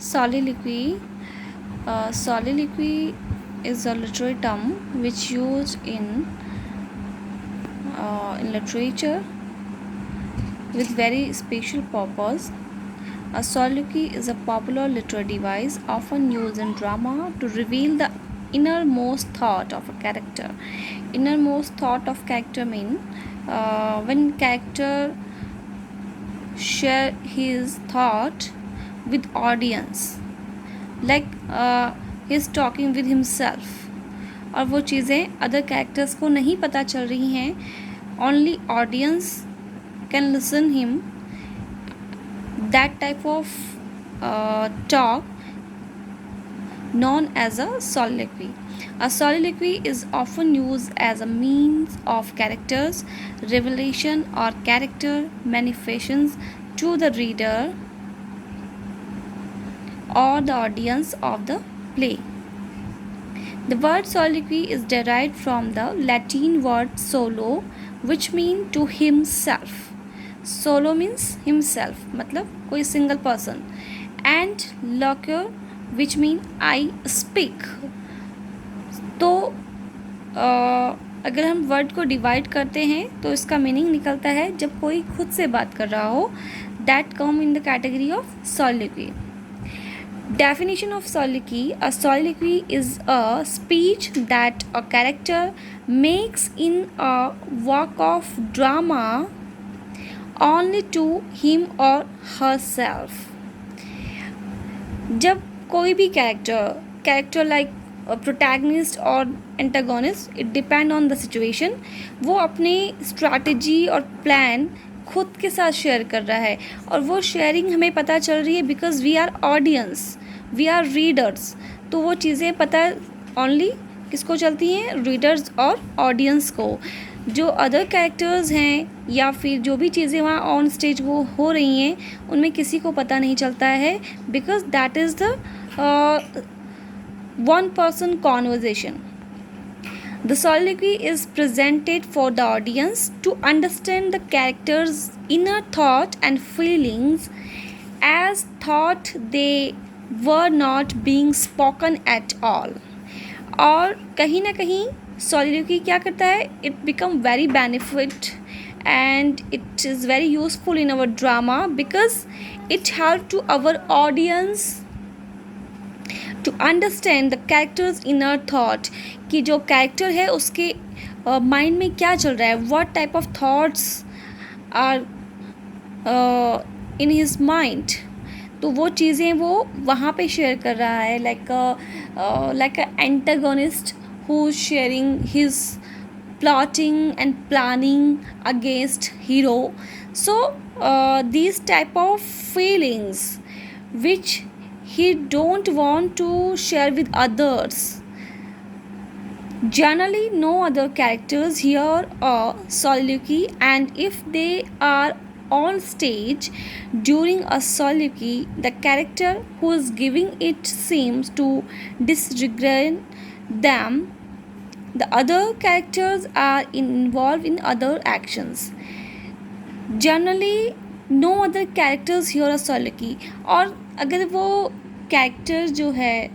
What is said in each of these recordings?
Soliloquy. Soliloquy is a literary term which used in literature with very special purpose. A soliloquy is a popular literary device often used in drama to reveal the innermost thought of a character. Innermost thought of character mean when character share his thought with audience, like he is talking with himself, और वो चीज़ें other characters को नहीं पता चल रही हैं, only audience can listen him. That type of talk known as a soliloquy. A soliloquy is often used as a means of characters revelation or character manifestations to the reader or the audience of the play. The word soliloquy is derived from the Latin word solo, which means to himself. Solo means himself, मतलब कोई single person, and loquor, which means I speak. तो अगर हम word को divide करते हैं तो इसका मीनिंग निकलता है जब कोई खुद से बात कर रहा हो. That come in the category of soliloquy. Definition of soliloquy. A soliloquy is a speech that a character makes in a work of drama only to him or herself. जब कोई भी कैरेक्टर लाइक प्रोटैगनिस्ट और antagonist, it depend on the situation, वो अपनी strategy और plan खुद के साथ शेयर कर रहा है, और वो शेयरिंग हमें पता चल रही है because we are audience, we are readers. तो वो चीज़ें पता ओनली किसको चलती हैं, रीडर्स और ऑडियंस को. जो अदर कैरेक्टर्स हैं या फिर जो भी चीज़ें वहाँ ऑन स्टेज वो हो रही हैं उनमें किसी को पता नहीं चलता है, because that is the one person conversation. The soliloquy is presented for the audience to understand the character's inner thought and feelings as thought they were not being spoken at all. और कहीं ना कहीं soliloquy क्या करता है, it become very benefit and it is very useful in our drama because it help to our audience to understand the characters inner thought, कि जो character है उसके माइंड में क्या चल रहा है, what type of thoughts are in his mind. तो वो चीज़ें वो वहाँ पे शेयर कर रहा है, like a antagonist who is sharing his plotting and planning against hero. So these type of feelings which he don't want to share with others. Generally, no other characters hear a soliloquy, and if they are on stage during a soliloquy, the character who is giving it seems to disregard them. The other characters are involved in other actions. Generally, no other characters hear a soliloquy. और अगर वो character जो है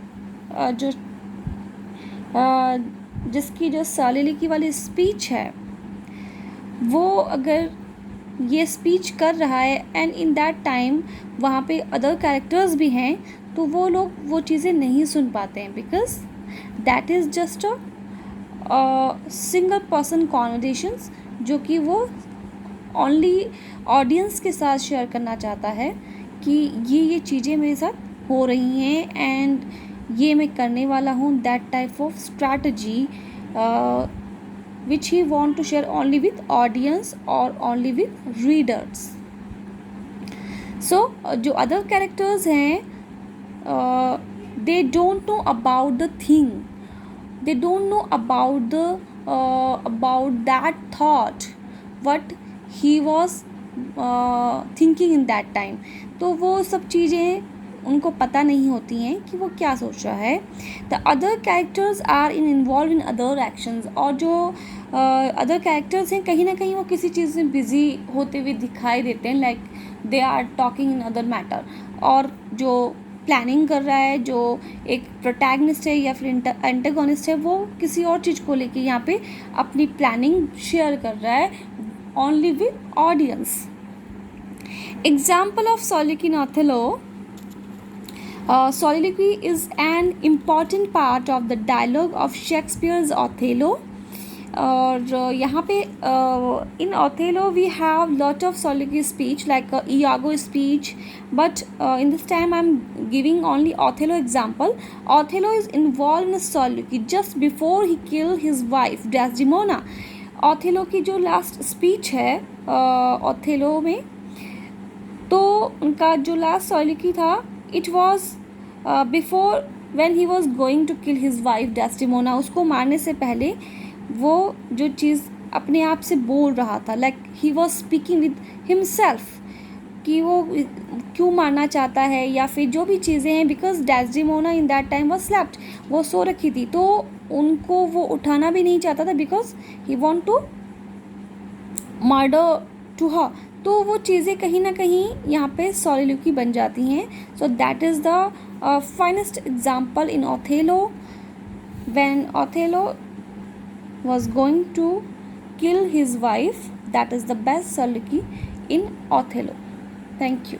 जो जिसकी जो soliloquy वाली speech है, वो अगर ये स्पीच कर रहा है एंड इन दैट टाइम वहाँ पे अदर कैरेक्टर्स भी हैं, तो वो लोग वो चीज़ें नहीं सुन पाते हैं because that is just a single person conversations, जो कि वो ओनली ऑडियंस के साथ शेयर करना चाहता है कि ये चीज़ें मेरे साथ हो रही हैं एंड ये मैं करने वाला हूँ. That type of strategy which he want to share only with audience और ओनली विथ रीडर्स. सो जो अदर कैरेक्टर्स हैं they don't know about the thing, they don't know about that thought what he was thinking in that time. तो वो सब चीज़ें उनको पता नहीं होती हैं कि वो क्या सोच रहा है. The other characters are involve in other actions. और जो अदर कैरेक्टर्स हैं कहीं ना कहीं वो किसी चीज़ में बिजी होते हुए दिखाई देते हैं, like they are talking in other matter. और जो प्लानिंग कर रहा है, जो एक प्रोटैगनिस्ट है या फिर एंटागोनिस्ट है, वो किसी और चीज़ को लेके यहाँ पे अपनी प्लानिंग शेयर कर रहा है only with audience. Example of soliloquy in Othello. Soliloquy is an important part of the dialogue of Shakespeare's Othello. और यहाँ पे इन Othello we have lot of soliloquy speech like Iago speech, but in this time I'm giving only Othello example. Othello is involved in a soliloquy just before he killed his wife Desdemona. Othello की जो last speech है Othello में, तो उनका जो last soliloquy था, it was before when he was going to kill his wife Desdemona. उसको मारने से पहले वो जो चीज़ अपने आप से बोल रहा था, like he was speaking with himself, कि वो क्यों मारना चाहता है या फिर जो भी चीज़ें हैं. Because Desdemona in that time was slept, वो सो रखी थी, तो उनको वो उठाना भी नहीं चाहता था because he want to murder to her. तो वो चीज़ें कहीं ना कहीं यहाँ पे soliloquy बन जाती हैं. So that is the finest example in Othello, when Othello was going to kill his wife. That is the best soliloquy in Othello. Thank you.